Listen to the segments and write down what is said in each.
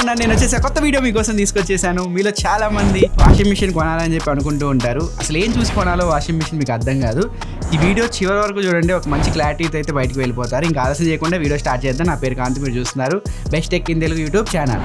ఉన్నాను. నేను వచ్చేసి కొత్త వీడియో మీకోసం తీసుకొచ్చేసాను. మీలో చాలా మంది వాషింగ్ మిషన్ కొనాలని చెప్పి అనుకుంటూ ఉంటారు. అసలు ఏం చూసి కొనాలో వాషింగ్ మిషన్ మీకు అర్థం కాదు. ఈ వీడియో చివరి వరకు చూడండి, ఒక మంచి క్లారిటీతో అయితే బయటకు వెళ్ళిపోతారు. ఇంకా ఆలస్యం చేయకుండా వీడియో స్టార్ట్ చేద్దాం. నా పేరు కాంతి, మీరు చూస్తున్నారు best tech in Telugu YouTube channel.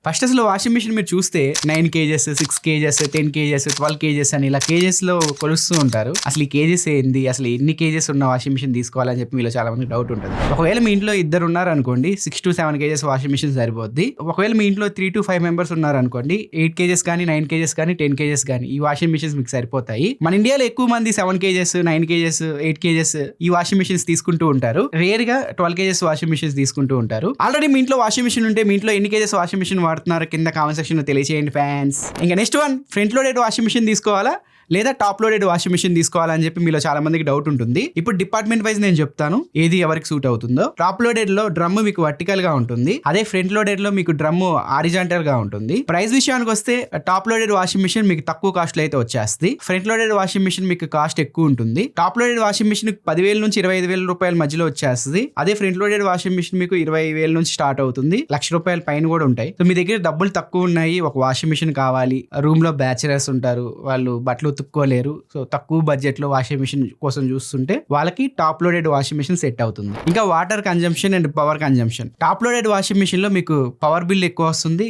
First అసలు వాషింగ్ మిషన్ మీరు చూస్తే 9 kgs, 6 kgs, 10 kgs, 12 kgs అని ఇలా కేజెస్లో కొలుస్తూ ఉంటారు. అసలు ఈ కేజెస్ ఏంది, అసలు ఎన్ని కేజెస్ ఉన్న వాషింగ్ మిషన్ తీసుకోవాలని చెప్పి మీలో చాలా మందికి డౌట్ ఉంటుంది. ఒకవేళ మీ ఇంట్లో ఇద్దరు ఉన్నారనుకోండి, 6 to 7 kgs వాషింగ్ మిషన్ సరిపోద్ది. ఒకవేళ మీ ఇంట్లో 3 to 5 మెంబర్స్ ఉన్నారనుకోండి, 8 kgs కానీ 9 kgs కానీ 10 kgs కానీ ఈ వాషింగ్ మిషన్స్ మీకు సరిపోతాయి. మన ఇండియాలో ఎక్కువ మంది 7 kgs, 9 kgs, 8 kgs ఈ వాషింగ్ మిషన్స్ తీసుకుంటూ ఉంటారు. రేర్ గా 12 kgs వాషింగ్ మిషన్స్ తీసుకుంటూ ఉంటారు. ఆల్రెడీ మీ ఇంట్లో వాషింగ్ మిషన్ ఉంటే మీ ఇంట్లో ఎన్ని kgs వాషింగ్ మిషన్ వాడుతున్నారు కింద కామెంట్ సెక్షన్ లో తెలియజేయండి ఫ్యాన్స్. ఇంకా next one, front loaded washing machine తీసుకోవాలా లేదా టాప్ లోడెడ్ వాషింగ్ మిషన్ తీసుకోవాలని చెప్పి మీలో చాలా మందికి డౌట్ ఉంటుంది. ఇప్పుడు డిపార్ట్మెంట్ వైజ్ నేను చెప్తాను ఏది ఎవరికి సూట్ అవుతుందో. టాప్ లోడెడ్ లో డ్రమ్ మీకు వర్టికల్ గా ఉంటుంది, అదే ఫ్రంట్ లోడెడ్ లో మీకు డ్రమ్ హారిజాంటల్ గా ఉంటుంది. ప్రైస్ విషయానికి వస్తే టాప్ లోడెడ్ వాషింగ్ మిషన్ మీకు తక్కువ కాస్ట్ లో అయితే వచ్చేస్తుంది. ఫ్రంట్ లోడెడ్ వాషింగ్ మిషన్ మీకు కాస్ట్ ఎక్కువ ఉంటుంది. టాప్ లోడెడ్ వాషింగ్ మిషన్ 10,000 నుంచి 25,000 రూపాయల మధ్యలో వచ్చేస్తుంది. అదే ఫ్రంట్ లోడెడ్ వాషింగ్ మిషన్ మీకు 20,000 నుంచి స్టార్ట్ అవుతుంది. ₹1,00,000 పైన కూడా ఉంటాయి. సో మీ దగ్గర డబ్బులు తక్కువ ఉన్నాయి, ఒక వాషింగ్ మిషన్ కావాలి, రూమ్ లో బ్యాచిలర్స్ ఉంటారు, వాళ్ళు బట్టలు ఉతుక్కోలేరు, సో తక్కువ బడ్జెట్ లో వాషింగ్ మిషన్ కోసం చూస్తుంటే వాళ్ళకి top loaded washing machine set అవుతుంది. ఇంకా water consumption and power consumption, top loaded washing machine లో మీకు పవర్ బిల్ ఎక్కువ వస్తుంది,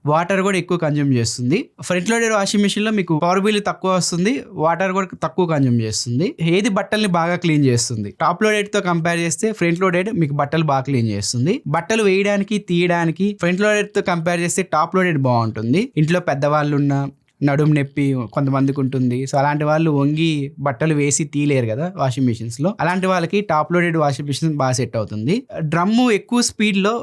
వాటర్ కూడా ఎక్కువ కన్జ్యూమ్ చేస్తుంది. ఫ్రంట్ లోడెడ్ వాషింగ్ మిషన్ లో మీకు పవర్ బిల్ తక్కువ వస్తుంది, వాటర్ కూడా తక్కువ కన్జ్యూమ్ చేస్తుంది. ఏది బట్టల్ని బాగా క్లీన్ చేస్తుంది? టాప్ లోడెడ్ తో కంపేర్ చేస్తే ఫ్రంట్ లోడెడ్ మీకు బట్టలు బాగా క్లీన్ చేస్తుంది. బట్టలు వేయడానికి తీయడానికి ఫ్రంట్ లోడెడ్ తో కంపేర్ చేస్తే టాప్ లోడెడ్ బాగుంటుంది. ఇంట్లో పెద్దవాళ్ళు ఉన్న నడుము నొప్పి కొంతమందికి ఉంటుంది, సో అలాంటి వాళ్ళు వంగి బట్టలు వేసి తీయలేరు కదా వాషింగ్ మిషన్స్ లో. అలాంటి వాళ్ళకి టాప్ లోడెడ్ వాషింగ్ మిషన్ బాగా సెట్ అవుతుంది. డ్రమ్ ఎక్కువ స్పీడ్ లో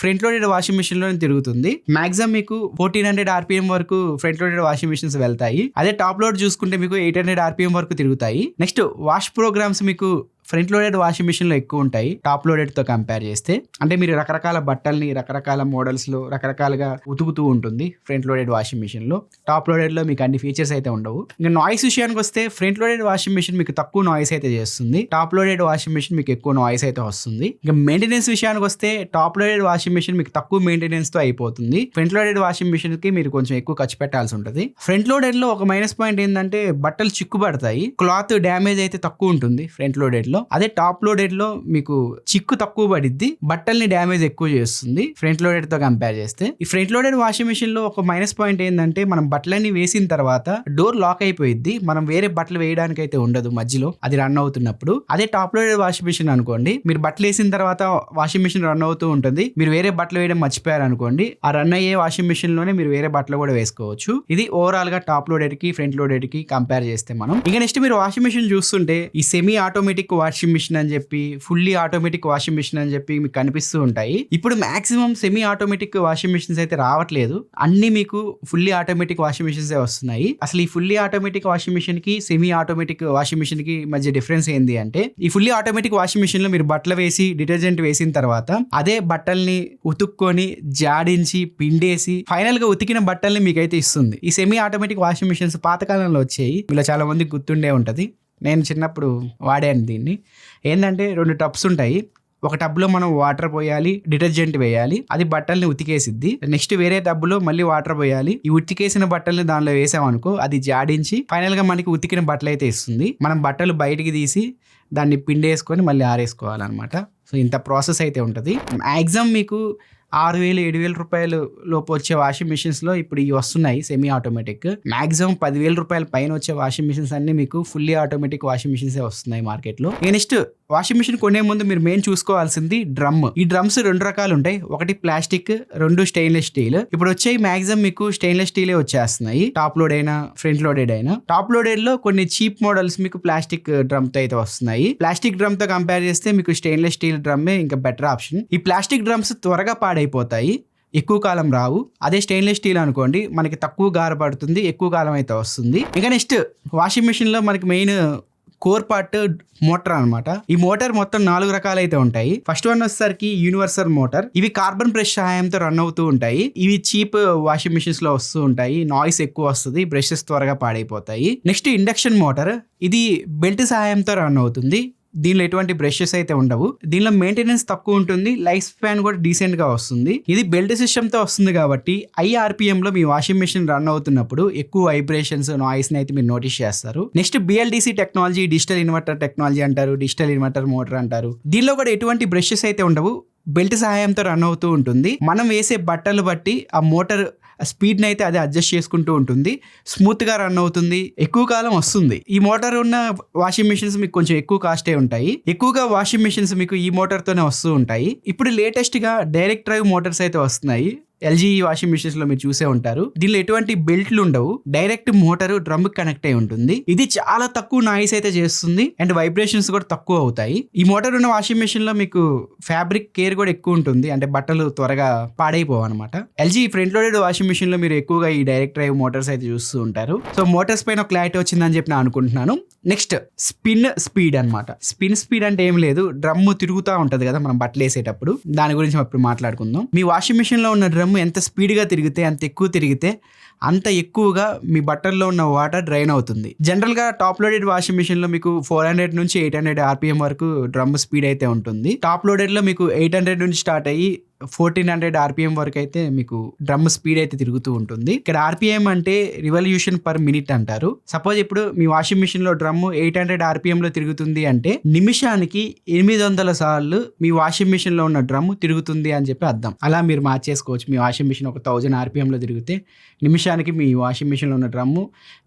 ఫ్రంట్ లోడెడ్ వాషింగ్ మిషన్ లో తిరుగుతుంది. మాక్సిమం మీకు 1400 RPM వరకు ఫ్రంట్ లోడెడ్ వాషింగ్ మిషన్స్ వెళ్తాయి. అదే టాప్ లోడ్ చూసుకుంటే మీకు 800 RPM వరకు తిరుగుతాయి. నెక్స్ట్ వాష్ ప్రోగ్రామ్స్ మీకు ఫ్రంట్ లోడెడ్ వాషింగ్ మిషన్ లో ఎక్కువ ఉంటాయి టాప్ లోడెడ్ తో కంపేర్ చేస్తే. అంటే మీరు రకరకాల బట్టల్ని రకరకాల మోడల్స్ లో రకరకాలుగా ఉతుకుతూ ఉంటుంది ఫ్రంట్ లోడెడ్ వాషింగ్ మిషన్ లో. టాప్ లోడెడ్ లో మీకు అన్ని ఫీచర్స్ అయితే ఉండవు. ఇంకా నాయిస్ విషయానికి వస్తే ఫ్రంట్ లోడెడ్ వాషింగ్ మిషన్ మీకు తక్కువ నాయిస్ అయితే చేస్తుంది, టాప్ లోడెడ్ వాషింగ్ మిషన్ మీకు ఎక్కువ నాయిస్ అయితే వస్తుంది. ఇంకా మెయింటెనెన్స్ విషయానికి వస్తే టాప్ లోడెడ్ వాషింగ్ మిషన్ మీకు తక్కువ మెయింటెనెన్స్ తో అయిపోతుంది. ఫ్రంట్ లోడెడ్ వాషింగ్ మిషన్ కి మీరు కొంచెం ఎక్కువ ఖర్చు పెట్టాల్సి ఉంటుంది. ఫ్రంట్ లోడెడ్ లో ఒక మైనస్ పాయింట్ ఏంటంటే బట్టలు చిక్కుపడతాయి, క్లాత్ డ్యామేజ్ అయితే తక్కువ ఉంటుంది ఫ్రంట్ లోడెడ్ లో. అదే టాప్ లోడెడ్ లో మీకు చిక్కు తక్కువ పడిద్ది, బట్టల్ని డ్యామేజ్ ఎక్కువ చేస్తుంది ఫ్రంట్ లోడెడ్ తో కంపేర్ చేస్తే. ఈ ఫ్రంట్ లోడెడ్ వాషింగ్ మిషన్ లో ఒక మైనస్ పాయింట్ ఏంటంటే మనం బట్టలన్నీ వేసిన తర్వాత డోర్ లాక్ అయిపోయిద్ది, మనం వేరే బట్టలు వేయడానికి అయితే ఉండదు మధ్యలో అది రన్ అవుతున్నప్పుడు. అదే టాప్ లోడెడ్ వాషింగ్ మిషన్ అనుకోండి, మీరు బట్టలు వేసిన తర్వాత వాషింగ్ మిషన్ రన్ అవుతూ ఉంటుంది, మీరు వేరే బట్టలు వేయడం మర్చిపోయారు అనుకోండి, ఆ రన్ అయ్యే వాషింగ్ మిషన్ లోనే మీరు వేరే బట్టలు కూడా వేసుకోవచ్చు. ఇది ఓవరాల్ గా టాప్ లోడెడ్ కి ఫ్రంట్ లోడెడ్ కి కంపేర్ చేస్తే మనం. ఇక నెక్స్ట్ మీరు వాషింగ్ మిషన్ చూస్తుంటే ఈ సెమీ ఆటోమేటిక్ వాషింగ్ మిషన్ అని చెప్పి, ఫుల్లీ ఆటోమేటిక్ వాషింగ్ మిషన్ అని చెప్పి మీకు కనిపిస్తూ ఉంటాయి. ఇప్పుడు maximum semi automatic washing machines అయితే రావట్లేదు, అన్ని మీకు ఫుల్లీ ఆటోమేటిక్ వాషింగ్ మిషన్స్ వస్తున్నాయి. అసలు ఈ ఫుల్లీ ఆటోమేటిక్ వాషింగ్ మిషన్ కి సెమీ ఆటోమేటిక్ వాషింగ్ మిషన్ కి మధ్య డిఫరెన్స్ ఏంది అంటే, ఈ ఫుల్లీ ఆటోమేటిక్ వాషింగ్ మిషన్ లో మీరు బట్టలు వేసి డిటర్జెంట్ వేసిన తర్వాత అదే బట్టల్ని ఉతుక్కొని జాడించి పిండేసి ఫైనల్ గా ఉతికిన బట్టల్ని మీకైతే ఇస్తుంది. ఈ సెమీ ఆటోమేటిక్ వాషింగ్ మిషన్స్ పాతకాలంలో వచ్చాయి, ఇలా చాలా మందికి గుర్తుండే ఉంటది. నేను చిన్నప్పుడు వాడాను దీన్ని. ఏంటంటే 2 టబ్స్ ఉంటాయి, ఒక టబ్లో మనం వాటర్ పోయాలి, డిటర్జెంట్ వేయాలి, అది బట్టల్ని ఉతికేసిద్ది. నెక్స్ట్ వేరే టబ్లో మళ్ళీ వాటర్ పోయాలి, ఈ ఉతికేసిన బట్టల్ని దానిలో వేసామనుకో అది జాడించి ఫైనల్ గా మనకి ఉతికిన బట్టలు అయితే ఇస్తుంది. మనం బట్టలు బయటికి తీసి దాన్ని పిండేసుకొని మళ్ళీ ఆరేసుకోవాలన్నమాట. సో ఇంత ప్రాసెస్ అయితే ఉంటుంది. మ్యాక్సిమం మీకు 6,000-7,000 రూపాయలు లోపు వచ్చే వాషింగ్ మిషన్స్ లో ఇప్పుడు ఇవి వస్తున్నాయి సెమీ ఆటోమేటిక్. మాక్సిమం 10,000 రూపాయల పైన వచ్చే వాషింగ్ మిషన్స్ అన్ని మీకు ఫుల్లీ ఆటోమేటిక్ వాషింగ్ మిషన్స్ వస్తున్నాయి మార్కెట్ లో. నెక్స్ట్ వాషింగ్ మిషన్ కొనే ముందు మీరు మెయిన్ చూసుకోవాల్సింది డ్రమ్. ఈ డ్రమ్స్ 2 రకాలు ఉంటాయి, ఒకటి ప్లాస్టిక్, 2 స్టెయిన్లెస్ స్టీల్. ఇప్పుడు వచ్చే మాక్సిమం మీకు స్టెయిన్లెస్ స్టీలే వచ్చేస్తున్నాయి, టాప్ లోడ్ అయినా ఫ్రంట్ లోడెడ్ అయినా. టాప్ లోడెడ్ లో కొన్ని చీప్ మోడల్స్ మీకు ప్లాస్టిక్ డ్రమ్ తో అయితే వస్తున్నాయి. ప్లాస్టిక్ డ్రమ్ తో కంపేర్ చేస్తే మీకు స్టెయిన్లెస్ స్టీల్ డ్రమ్మే ఇంకా బెటర్ ఆప్షన్. ఈ ప్లాస్టిక్ డ్రమ్స్ త్వరగా పాడైపోతాయి, ఎక్కువ కాలం రావు. అదే స్టెయిన్లెస్ స్టీల్ అనుకోండి మనకి తక్కువ గార పడుతుంది, ఎక్కువ కాలం అయితే వస్తుంది. ఇక నెక్స్ట్ వాషింగ్ మిషన్ లో మనకి మెయిన్ కోర్ పార్ట్ మోటార్ అనమాట. ఈ మోటార్ మొత్తం 4 రకాలు అయితే ఉంటాయి. ఫస్ట్ వన్ వచ్చేసరికి యూనివర్సల్ మోటార్. ఇవి కార్బన్ బ్రష్ సహాయంతో రన్ అవుతూ ఉంటాయి. ఇవి చీప్ వాషింగ్ మిషన్స్ లో వస్తూ ఉంటాయి, నాయిస్ ఎక్కువ వస్తుంది, బ్రషెస్ త్వరగా పాడైపోతాయి. నెక్స్ట్ ఇండక్షన్ మోటార్, ఇది బెల్ట్ సహాయంతో రన్ అవుతుంది. దీనిలో ఎటువంటి బ్రషెస్ అయితే ఉండవు. దీనిలో మెయింటెనెన్స్ తక్కువ ఉంటుంది, లైఫ్ స్పాన్ కూడా డీసెంట్ గా వస్తుంది. ఇది బెల్ట్ సిస్టమ్ తో వస్తుంది కాబట్టి RPM లో మీ వాషింగ్ మెషిన్ రన్ అవుతున్నప్పుడు ఎక్కువ వైబ్రేషన్స్, నాయిస్ ని అయితే మీరు నోటీస్ చేస్తారు. Next BLDC technology, digital inverter technology అంటారు, డిజిటల్ ఇన్వర్టర్ మోటార్ అంటారు. దీనిలో కూడా ఎటువంటి బ్రషెస్ అయితే ఉండవు, బెల్ట్ సహాయంతో రన్ అవుతూ ఉంటుంది. మనం వేసే బట్టలు బట్టి ఆ మోటార్ స్పీడ్ని అయితే అదే అడ్జస్ట్ చేసుకుంటూ ఉంటుంది, స్మూత్గా రన్ అవుతుంది, ఎక్కువ కాలం వస్తుంది. ఈ మోటార్ ఉన్న వాషింగ్ మిషన్స్ మీకు కొంచెం ఎక్కువ కాస్టే ఉంటాయి. ఎక్కువగా వాషింగ్ మిషన్స్ మీకు ఈ మోటార్తోనే వస్తూ ఉంటాయి. ఇప్పుడు లేటెస్ట్గా డైరెక్ట్ డ్రైవ్ మోటార్స్ అయితే వస్తున్నాయి. LG వాషింగ్ మిషన్స్ లో మీరు చూసే ఉంటారు. దీనిలో ఎటువంటి బెల్ట్లు ఉండవు, డైరెక్ట్ మోటార్ డ్రమ్ కనెక్ట్ అయి ఉంటుంది. ఇది చాలా తక్కువ నాయిస్ అయితే చేస్తుంది అండ్ వైబ్రేషన్స్ కూడా తక్కువ అవుతాయి. ఈ మోటార్ ఉన్న వాషింగ్ మిషన్ లో మీకు ఫ్యాబ్రిక్ కేర్ కూడా ఎక్కువ ఉంటుంది, అంటే బట్టలు త్వరగా పాడైపోవు అనమాట. LG front loaded washing machine లో మీరు ఎక్కువగా ఈ డైరెక్ట్ డ్రైవ్ మోటార్స్ అయితే చూస్తూ ఉంటారు. సో మోటార్స్ పైన క్లారిటీ వచ్చిందని చెప్పి నేను అనుకుంటున్నాను. నెక్స్ట్ స్పిన్ స్పీడ్ అనమాట. స్పిన్ స్పీడ్ అంటే ఏం లేదు, డ్రమ్ తిరుగుతూ ఉంటది కదా మనం బట్టలు వేసేటప్పుడు, దాని గురించి ఇప్పుడు మాట్లాడుకుందాం. మీ వాషింగ్ మిషన్ లో ఉన్న డ్రమ్ ఎంత స్పీడ్గా తిరిగితే, అంత ఎక్కువ తిరిగితే అంత ఎక్కువగా మీ బట్టల్లో ఉన్న వాటర్ డ్రైన్ అవుతుంది. జనరల్గా టాప్ లోడెడ్ వాషింగ్ మిషన్లో మీకు 400 నుంచి 800 RPM వరకు డ్రమ్ స్పీడ్ అయితే ఉంటుంది. టాప్ లోడెడ్లో మీకు 800 నుంచి స్టార్ట్ అయ్యి 1400 RPM వరకు అయితే మీకు డ్రమ్ స్పీడ్ అయితే తిరుగుతూ ఉంటుంది. ఇక్కడ RPM అంటే రివల్యూషన్ పర్ మినిట్ అంటారు. సపోజ్ ఇప్పుడు మీ వాషింగ్ మిషన్ లో డ్రమ్ 800 RPM లో తిరుగుతుంది అంటే నిమిషానికి 800 సార్లు మీ వాషింగ్ మిషన్ లో ఉన్న డ్రమ్ తిరుగుతుంది అని చెప్పి అర్థం. అలా మీరు మార్చేసుకోవచ్చు. మీ వాషింగ్ మిషన్ ఒక 1000 RPM లో తిరిగితే నిమిషానికి మీ వాషింగ్ మిషన్ లో ఉన్న డ్రమ్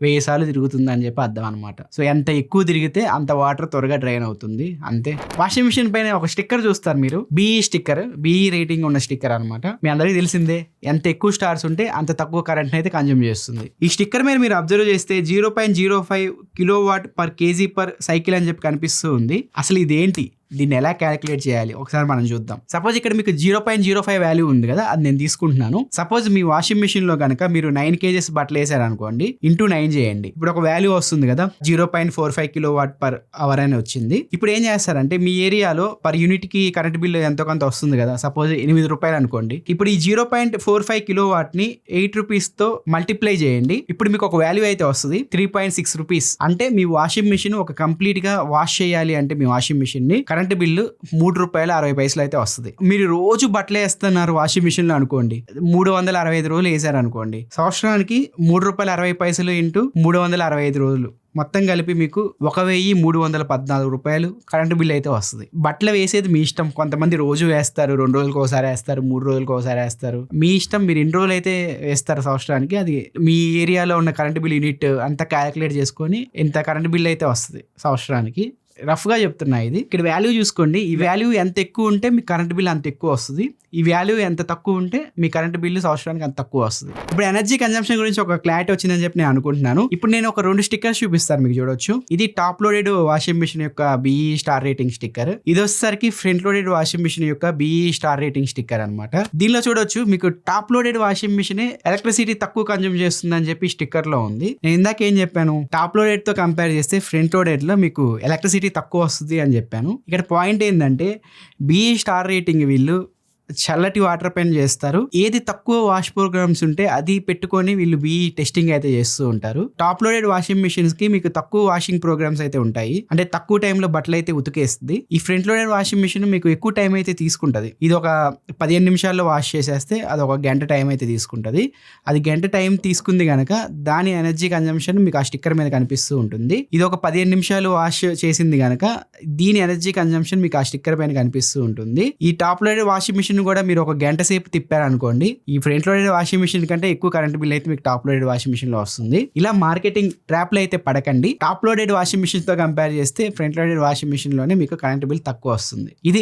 1000 సార్లు తిరుగుతుంది అని చెప్పి అర్థం అనమాట. సో ఎంత ఎక్కువ తిరిగితే అంత వాటర్ త్వరగా డ్రైన్ అవుతుంది, అంతే. వాషింగ్ మిషన్ పైన ఒక స్టిక్కర్ చూస్తారు మీరు, BE స్టిక్కర్, BE రేటింగ్ ఉన్న స్టిక్కర్ అనమాట. మీ అందరికీ తెలిసిందే, ఎంత ఎక్కువ స్టార్స్ ఉంటే అంత తక్కువ కరెంట్ అయితే కన్జ్యూమ్ చేస్తుంది. ఈ స్టిక్కర్ మీద మీరు అబ్జర్వ్ చేస్తే 0.05 kilowatt per KG per cycle అని చెప్పి కనిపిస్తూ ఉంది. అసలు ఇదేంటి, దీన్ని ఎలా క్యాలిక్యులేట్ చేయాలి ఒకసారి మనం చూద్దాం. సపోజ్ ఇక్కడ మీకు 0.05 వాల్యూ ఉంది కదా, అది నేను తీసుకుంటున్నాను. సపోజ్ మీ వాషింగ్ మిషన్ లో కనుక మీరు 9 kgs బట్టలు వేసారు అనుకోండి, ఇంటూ 9 చేయండి. ఇప్పుడు ఒక వాల్యూ వస్తుంది కదా, 0.45 కిలోవాట్ పర్ అవర్ అని వచ్చింది. ఇప్పుడు ఏం చేస్తారంటే మీ ఏరియాలో పర్ యూనిట్ కి కరెంట్ బిల్ ఎంతో కొంత వస్తుంది కదా, సపోజ్ 8 రూపాయలు అనుకోండి. ఇప్పుడు ఈ 0.45 కిలోవాట్ ని 8 రూపీస్ తో మల్టిప్లై చేయండి. ఇప్పుడు మీకు ఒక వాల్యూ అయితే వస్తుంది 3.6 రూపీస్. అంటే మీ వాషింగ్ మిషన్ ఒక కంప్లీట్ గా వాష్ చేయాలి అంటే మీ వాషింగ్ మిషన్ ని కరెంట్ బిల్లు 3 రూపాయలు 60 పైసలు అయితే వస్తుంది. మీరు రోజు బట్టలు వేస్తున్నారు వాషింగ్ మిషన్ లో అనుకోండి, 365 రోజులు వేసారు అనుకోండి, సంవత్సరానికి 3 రూపాయలు 60 పైసలు ఇంటూ 365 రోజులు మొత్తం కలిపి మీకు 1314 రూపాయలు కరెంటు బిల్ అయితే వస్తుంది. బట్టలు వేసేది మీ ఇష్టం. కొంతమంది రోజు వేస్తారు, 2 రోజులకు ఒకసారి వేస్తారు, 3 రోజులకు ఒకసారి వేస్తారు, మీ ఇష్టం. మీరు ఎన్ని రోజులు అయితే వేస్తారు సంవత్సరానికి, అది మీ ఏరియాలో ఉన్న కరెంటు బిల్ యూనిట్ అంతా క్యాలిక్యులేట్ చేసుకొని ఇంత కరెంటు బిల్ అయితే వస్తుంది సంవత్సరానికి. రఫ్ గా చెప్తున్నా ఇది. ఇక్కడ వాల్యూ చూసుకోండి, ఈ వాల్యూ ఎంత ఎక్కువ ఉంటే మీ కరెంట్ బిల్ అంత ఎక్కువ వస్తుంది, ఈ వాల్యూ ఎంత తక్కువ ఉంటే మీ కరెంట్ బిల్లు సంవత్సరానికి అంత తక్కువ వస్తుంది. ఇప్పుడు ఎనర్జీ కన్జంప్షన్ గురించి ఒక క్లారిటీ వచ్చిందని చెప్పి నేను అనుకుంటున్నాను. ఇప్పుడు నేను ఒక 2 స్టిక్కర్స్ చూపిస్తాను, మీకు చూడొచ్చు. ఇది టాప్ లోడెడ్ వాషింగ్ మిషన్ యొక్క BE స్టార్ రేటింగ్ స్టిక్కర్. ఇది వచ్చేసరికి ఫ్రంట్ లోడెడ్ వాషింగ్ మిషన్ యొక్క BE స్టార్ రేటింగ్ స్టిక్కర్ అనమాట. దీనిలో చూడొచ్చు మీకు top loaded washing machine electricity తక్కువ కన్జ్యూమ్ చేస్తుంది అని చెప్పి స్టిక్కర్ లో ఉంది. నేను ఇందాక ఏం చెప్పాను, టాప్ లోడెడ్ తో కంపేర్ చేస్తే ఫ్రంట్ లోడెడ్ లో మీకు ఎలక్ట్రిసిటీ తక్కువ వస్తుంది అని చెప్పాను. ఇక్కడ పాయింట్ ఏంటంటే BE స్టార్ రేటింగ్ వీళ్ళు చల్లటి వాటర్ పైన చేస్తారు. ఏది తక్కువ వాష్ ప్రోగ్రామ్స్ ఉంటే అది పెట్టుకొని వీళ్ళు BE టెస్టింగ్ అయితే చేస్తూ ఉంటారు. టాప్ లోడెడ్ వాషింగ్ మిషన్స్ కి మీకు తక్కువ వాషింగ్ ప్రోగ్రామ్స్ అయితే ఉంటాయి, అంటే తక్కువ టైంలో బట్టలు అయితే ఉతికేస్తుంది. ఈ ఫ్రంట్ లోడెడ్ వాషింగ్ మిషన్ మీకు ఎక్కువ టైం అయితే తీసుకుంటది. ఇది ఒక 15 నిమిషాల్లో వాష్ చేసేస్తే అది ఒక గంట టైం అయితే తీసుకుంటది. అది గంట టైం తీసుకుంది కనుక దాని ఎనర్జీ కన్జంప్షన్ మీకు ఆ స్టిక్కర్ మీద కనిపిస్తూ ఉంటుంది. ఇది ఒక 15 నిమిషాలు వాష్ చేసింది కనుక దీని ఎనర్జీ కన్జంప్షన్ మీకు ఆ స్టిక్కర్ పైన కనిపిస్తూ ఉంటుంది. ఈ టాప్ లోడెడ్ వాషింగ్ మిషన్ కూడా మీరు ఒక గంట సేపు తిప్పారనుకోండి, ఈ ఫ్రంట్ లోడెడ్ వాషింగ్ మిషన్ కంటే ఎక్కువ కరెంట్ బిల్ అయితే మీకు టాప్ లోడెడ్ వాషింగ్ మిషన్ లో వస్తుంది. ఇలా మార్కెటింగ్ ట్రాప్ లో అయితే పడకండి. టాప్ లోడెడ్ వాషింగ్ మిషన్ తో కంపేర్ చేస్తే ఫ్రంట్ లోడెడ్ వాషింగ్ మిషన్ లోనే మీకు కరెంట్ బిల్ తక్కువ వస్తుంది. ఇది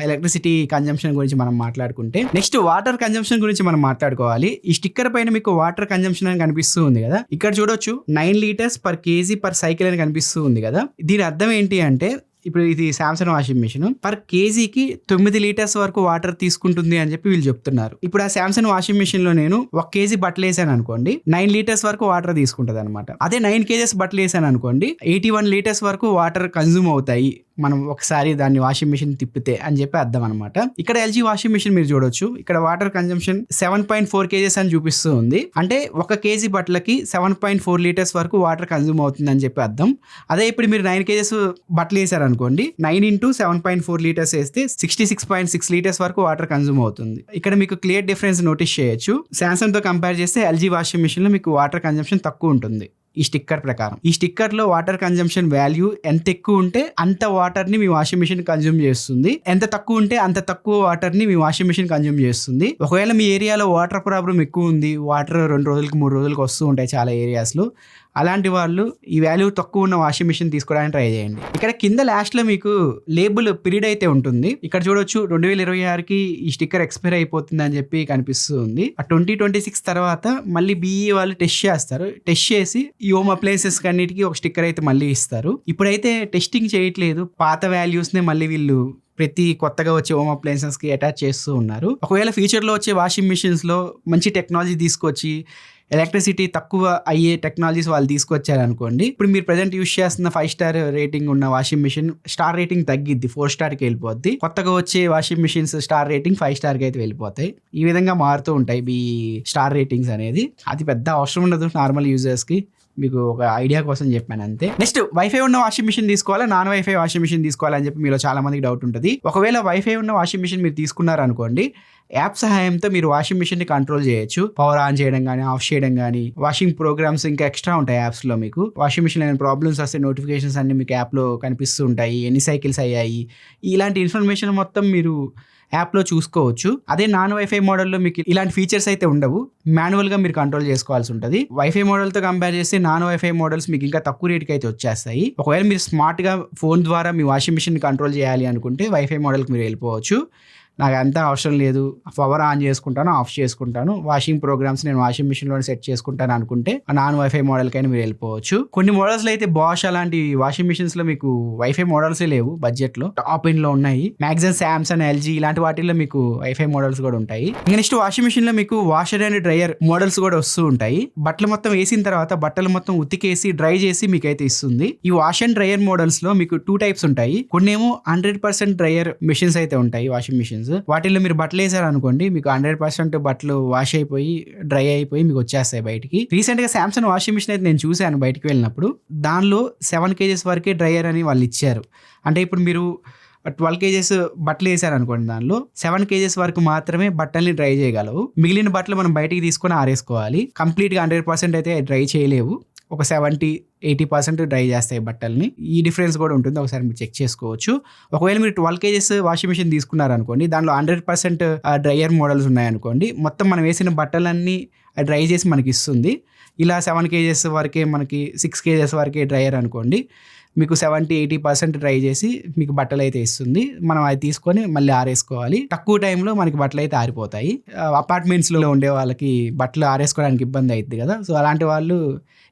ఎలక్ట్రిసిటీ కన్జంప్షన్ గురించి మనం మాట్లాడుకుంటే, నెక్స్ట్ వాటర్ కన్జంప్షన్ గురించి మనం మాట్లాడుకోవాలి. ఈ స్టిక్కర్ పైన మీకు వాటర్ కన్జంప్షన్ అని కనిపిస్తూ ఉంది కదా, ఇక్కడ చూడొచ్చు 9 litres per KG per cycle అని కనిపిస్తూ ఉంది కదా. దీని అర్థం ఏంటి అంటే, ఇప్పుడు ఇది శాంసంగ్ వాషింగ్ మిషన్ పర్ కేజీకి 9 లీటర్స్ వరకు వాటర్ తీసుకుంటుంది అని చెప్పి వీళ్ళు చెప్తున్నారు. ఇప్పుడు ఆ శాంసంగ్ వాషింగ్ మిషన్ లో నేను 1 కేజీ బట్టలు వేసాను అనుకోండి, 9 లీటర్స్ వరకు వాటర్ తీసుకుంటది అనమాట. అదే 9 kgs బట్టలు వేసాను అనుకోండి, 81 లీటర్స్ వరకు వాటర్ కన్జ్యూమ్ అవుతాయి మనం ఒకసారి దాన్ని వాషింగ్ మిషన్ తిప్పితే అని చెప్పి అర్థం అనమాట. ఇక్కడ ఎల్జీ వాషింగ్ మిషన్ మీరు చూడొచ్చు. ఇక్కడ వాటర్ కన్జంప్షన్ 7.4 kgs అని చూపిస్తూ ఉంది. అంటే 1 kg బట్టలకి 7.4 liters వరకు వాటర్ కన్జ్యూమ్ అవుతుంది అని చెప్పి అర్థం. అదే ఇప్పుడు మీరు 9 kgs బట్టలు వేసారు అనుకోండి, 9 into 7.4 liters వేస్తే 66.6 liters వరకు వాటర్ కన్జ్యూమ్ అవుతుంది. ఇక్కడ మీకు క్లియర్ డిఫరెన్స్ నోటీస్ చేయొచ్చు. శాంసంగ్ తో కంపేర్ చేస్తే ఎల్జీ వాషింగ్ మిషన్ లో మీకు వాటర్ కన్జంప్షన్ తక్కువ ఉంటుంది. ఈ స్టిక్కర్ ప్రకారం, ఈ స్టిక్కర్ లో వాటర్ కన్జంప్షన్ వాల్యూ ఎంత ఎక్కువ ఉంటే అంత వాటర్ ని మీ వాషింగ్ మిషన్ కన్జ్యూమ్ చేస్తుంది, ఎంత తక్కువ ఉంటే అంత తక్కువ వాటర్ ని మీ వాషింగ్ మిషన్ కన్జ్యూమ్ చేస్తుంది. ఒకవేళ మీ ఏరియాలో వాటర్ ప్రాబ్లం ఎక్కువ ఉంది, వాటర్ 2 రోజులకి 3 రోజులకి వస్తూ ఉంటాయి చాలా ఏరియాస్ లో, అలాంటి వాళ్ళు ఈ వాల్యూ తక్కువ ఉన్న వాషింగ్ మిషన్ తీసుకోవడానికి ట్రై చేయండి. ఇక్కడ కింద లాస్ట్ లో మీకు లేబుల్ పీరియడ్ అయితే ఉంటుంది. ఇక్కడ చూడొచ్చు 2026కి ఈ స్టిక్కర్ ఎక్స్పైర్ అయిపోతుంది అని చెప్పి కనిపిస్తుంది. 2026 తర్వాత మళ్ళీ BE వాళ్ళు టెస్ట్ చేస్తారు. టెస్ట్ చేసి ఈ హోమ్ అప్లయన్సెస్ అన్నిటికీ ఒక స్టిక్కర్ అయితే మళ్ళీ ఇస్తారు. ఇప్పుడైతే టెస్టింగ్ చేయట్లేదు, పాత వాల్యూస్ నే మళ్ళీ వీళ్ళు ప్రతి కొత్తగా వచ్చే హోమ్ అప్లయన్సెస్ కి అటాచ్ చేస్తూ ఉన్నారు. ఒకవేళ ఫ్యూచర్ లో వచ్చే వాషింగ్ మిషన్స్ లో మంచి టెక్నాలజీ తీసుకొచ్చి ఎలక్ట్రిసిటీ తక్కువ అయ్యే టెక్నాలజీస్ వాళ్ళు తీసుకొచ్చారు అనుకోండి, ఇప్పుడు మీరు ప్రెజెంట్ యూస్ చేస్తున్న 5 స్టార్ రేటింగ్ ఉన్న వాషింగ్ మిషన్ స్టార్ రేటింగ్ తగ్గిద్ది, 4 స్టార్కి వెళ్ళిపోద్ది. కొత్తగా వచ్చే వాషింగ్ మిషన్స్ స్టార్ రేటింగ్ 5 స్టార్కి అయితే వెళ్ళిపోతాయి. ఈ విధంగా మారుతూ ఉంటాయి ఈ స్టార్ రేటింగ్స్ అనేది. అది పెద్ద అవసరం ఉండదు నార్మల్ యూజర్స్ కి, మీకు ఒక ఐడియా కోసం చెప్పాను అంతే. నెక్స్ట్, వైఫై ఉన్న వాషింగ్ మిషన్ తీసుకోవాలా, నాన్ వైఫై వాషింగ్ మిషన్ తీసుకోవాలా అని చెప్పి మీలో చాలా మందికి డౌట్ ఉంటుంది. ఒకవేళ వైఫై ఉన్న వాషింగ్ మిషన్ మీరు తీసుకున్నారు అనుకోండి, యాప్ సహాయంతో మీరు వాషింగ్ మిషన్ ని కంట్రోల్ చేయొచ్చు. పవర్ ఆన్ చేయడం కానీ, ఆఫ్ చేయడం కానీ, వాషింగ్ ప్రోగ్రామ్స్ ఇంకా ఎక్స్ట్రా ఉంటాయి యాప్స్ లో. మీకు వాషింగ్ మిషన్ ఏమైనా ప్రాబ్లమ్స్ వస్తే నోటిఫికేషన్స్ అన్ని మీకు యాప్ లో కనిపిస్తూ ఉంటాయి, ఎన్ని సైకిల్స్ అయ్యాయి, ఇలాంటి ఇన్ఫర్మేషన్ మొత్తం మీరు యాప్లో చూసుకోవచ్చు. అదే నాన్ వైఫై మోడల్లో మీకు ఇలాంటి ఫీచర్స్ అయితే ఉండవు, మాన్యువల్గా మీరు కంట్రోల్ చేసుకోవాల్సి ఉంటుంది. వైఫై మోడల్తో కంపేర్ చేస్తే నాన్ వైఫై మోడల్స్ మీకు ఇంకా తక్కువ రేట్కి అయితే వచ్చేస్తాయి. ఒకవేళ మీరు స్మార్ట్గా ఫోన్ ద్వారా మీ వాషింగ్ మిషన్ కంట్రోల్ చేయాలి అనుకుంటే వైఫై మోడల్కి మీరు వెళ్ళిపోవచ్చు. నాకు అంతా అవసరం లేదు, పవర్ ఆన్ చేసుకుంటాను, ఆఫ్ చేసుకుంటాను, వాషింగ్ ప్రోగ్రామ్స్ నేను వాషింగ్ మిషన్లో సెట్ చేసుకుంటాను అనుకుంటే నాన్ వైఫై మోడల్కైనా మీరు వెళ్ళిపోవచ్చు. కొన్ని మోడల్స్లో అయితే బాష్ అలాంటి వాషింగ్ మిషన్స్లో మీకు వైఫై మోడల్సే లేవు, బడ్జెట్లో టాప్ ఎండ్లో ఉన్నాయి. మ్యాక్సిమం శాంసంగ్, ఎల్జీ ఇలాంటి వాటిల్లో మీకు వైఫై మోడల్స్ కూడా ఉంటాయి. ఇంకా నెక్స్ట్ వాషింగ్ మిషన్లో మీకు వాషర్ అండ్ డ్రైయర్ మోడల్స్ కూడా వస్తూ ఉంటాయి. బట్టలు మొత్తం వేసిన తర్వాత బట్టలు మొత్తం ఉతికేసి డ్రై చేసి మీకు అయితే ఇస్తుంది. ఈ వాష్ అండ్ డ్రైయర్ మోడల్స్లో మీకు 2 టైప్స్ ఉంటాయి. కొన్ని ఏమో 100% డ్రైయర్ మిషన్స్ అయితే ఉంటాయి, వాషింగ్ మిషన్స్. వాటిల్లో మీరు బట్టలు వేసారు అనుకోండి, మీకు 100% బట్టలు వాష్ అయిపోయి డ్రై అయిపోయి మీకు వచ్చేస్తాయి బయటికి. రీసెంట్ గా శాంసంగ్ వాషింగ్ మిషన్ అయితే నేను చూశాను బయటికి వెళ్ళినప్పుడు, దానిలో 7 kgs వరకే డ్రైయర్ అని వాళ్ళు ఇచ్చారు. అంటే ఇప్పుడు మీరు 12 kgs బట్టలు వేసారు అనుకోండి, దానిలో 7 kgs వరకు మాత్రమే బట్టల్ని డ్రై చేయగలవు. మిగిలిన బట్టలు మనం బయటికి తీసుకొని ఆరేసుకోవాలి. కంప్లీట్గా 100% అయితే డ్రై చేయలేవు, ఒక 70-80% డ్రై చేస్తాయి బట్టల్ని. ఈ డిఫరెన్స్ కూడా ఉంటుంది, ఒకసారి మీరు చెక్ చేసుకోవచ్చు. ఒకవేళ మీరు 12 kgs వాషింగ్ మిషన్ తీసుకున్నారు అనుకోండి, దానిలో 100% డ్రైయర్ మోడల్స్ ఉన్నాయనుకోండి, మొత్తం మనం వేసిన బట్టలన్నీ డ్రై చేసి మనకి ఇస్తుంది. ఇలా 7 kgs వరకే, మనకి 6 kgs వరకే డ్రైయర్ అనుకోండి, మీకు 70-80% డ్రై చేసి మీకు బట్టలు అయితే ఇస్తుంది. మనం అది తీసుకొని మళ్ళీ ఆరేసుకోవాలి. తక్కువ టైంలో మనకి బట్టలు అయితే ఆరిపోతాయి. అపార్ట్మెంట్స్లో ఉండే వాళ్ళకి బట్టలు ఆరేసుకోవడానికి ఇబ్బంది అవుతుంది కదా, సో అలాంటి వాళ్ళు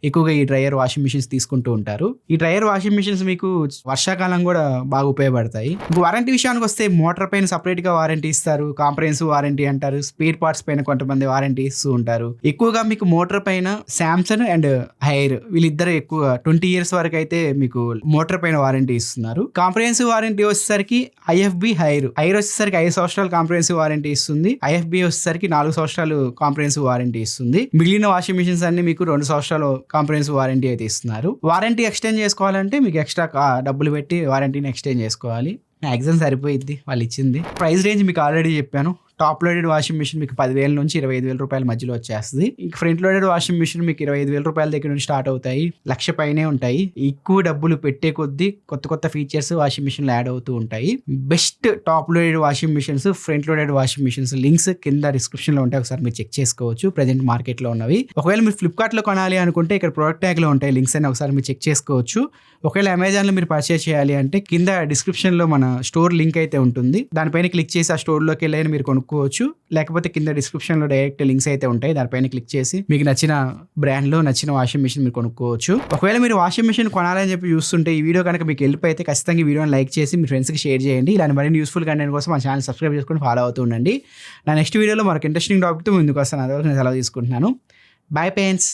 ఎక్కువగా ఈ డ్రైయర్ వాషింగ్ మిషన్స్ తీసుకుంటూ ఉంటారు. ఈ డ్రైయర్ వాషింగ్ మిషన్స్ మీకు వర్షాకాలం కూడా బాగా ఉపయోగపడతాయి. వారంటీ విషయానికి వస్తే మోటార్ పైన సపరేట్ గా వారంటీ ఇస్తారు, కాంప్రహెన్సివ్ వారంటీ అంటారు, స్పేర్ పార్ట్స్ పైన కొంతమంది వారంటీ ఇస్తూ ఉంటారు. ఎక్కువగా మీకు మోటార్ పైన శాంసంగ్ అండ్ హైర్ వీళ్ళిద్దరు ఎక్కువ 20 years వరకు అయితే మీకు మోటార్ పైన వారంటీ ఇస్తున్నారు. కాంప్రహెన్సివ్ వారంటీ వచ్చేసరికి IFB హైర్ వచ్చేసరికి 5 సంవత్సరాలు కాంప్రహెన్సివ్ వారంటీ ఇస్తుంది. IFB వచ్చేసరికి 4 సంవత్సరాలు కాంప్రహెన్సివ్ వారంటీ ఇస్తుంది. మిగిలిన వాషింగ్ మిషన్స్ అన్ని మీకు 2 సంవత్సరాలు కాంప్రహెన్సివ్ వారంటీ అయితే ఇస్తున్నారు. వారంటీ ఎక్స్టెండ్ చేసుకోవాలంటే మీకు ఎక్స్ట్రా డబ్బులు పెట్టి వారంటీని ఎక్స్టెండ్ చేసుకోవాలి. మ్యాక్సిమం సరిపోయిద్ది వాళ్ళు ఇచ్చింది. ప్రైస్ రేంజ్ మీకు ఆల్రెడీ చెప్పాను. టాప్ లోడెడ్ వాషింగ్ మిషన్ మీకు 10,000 నుంచి 25,000 రూపాయల మధ్యలో వచ్చేస్తుంది. ఇంక ఫ్రంట్ లోడెడ్ వాషింగ్ మిషన్ మీకు 25,000 రూపాయల దగ్గర నుంచి స్టార్ట్ అవుతాయి, 1,00,000 పైనే ఉంటాయి. ఎక్కువ డబ్బులు పెట్టే కొద్దీ కొత్త ఫీచర్స్ వాషింగ్ మిషన్లో యాడ్ అవుతూ ఉంటాయి. Best top loaded washing machines, front loaded washing machines links కింద డిస్క్రిప్షన్ లో ఉంటాయి, ఒకసారి మీరు చెక్ చేసుకోవచ్చు. ప్రెజెంట్ మార్కెట్ లో ఉన్నవి. ఒకవేళ మీరు ఫ్లిప్కార్ట్ లో కొనాలి అనుకుంటే ఇక్కడ ప్రొడక్ట్ ట్యాగ్ లో ఉంటాయి లింక్స్ అని, ఒకసారి మీరు చెక్ చేసుకోవచ్చు. ఒకవేళ అమెజాన్ లో మీరు పర్చేస్ చేయాలి అంటే కింద డిస్క్రిప్షన్ లో మన స్టోర్ లింక్ అయితే ఉంటుంది, దానిపైన క్లిక్ చేసి ఆ స్టోర్ లోకి వెళ్ళి మీరు కొనుక్కోవచ్చు. లేకపోతే కింద డిస్క్రిప్షన్ లో డైరెక్ట్ లింక్స్ అయితే ఉంటాయి, దానిపైన క్లిక్ చేసి మీకు నచ్చిన బ్రాండ్ లో నచ్చిన వాషింగ్ మిషన్ మీరు కొనుక్కోవచ్చు. ఒకవేళ మీరు వాషింగ్ మిషన్ కొనాలని చెప్పి చూస్తుంటే ఈ వీడియో కనుక మీకు వెళ్ళిపోతే ఖచ్చితంగా ఈ వీడియోని లైక్ చేసి మీ ఫ్రెండ్స్ కి షేర్ చేయండి. ఇలాంటి మరిన్ని యూస్ఫుల్ కంటెంట్ కోసం మా ఛానల్ సబ్స్క్రైబ్ చేసుకొని ఫాలో అవుతూ ఉండండి. నా నెక్స్ట్ వీడియోలో మరొక ఇంట్రెస్టింగ్ టాపిక్ తో ముందుకు వస్తాను. అదే నేను సెలవు తీసుకుంటున్నాను. By parents.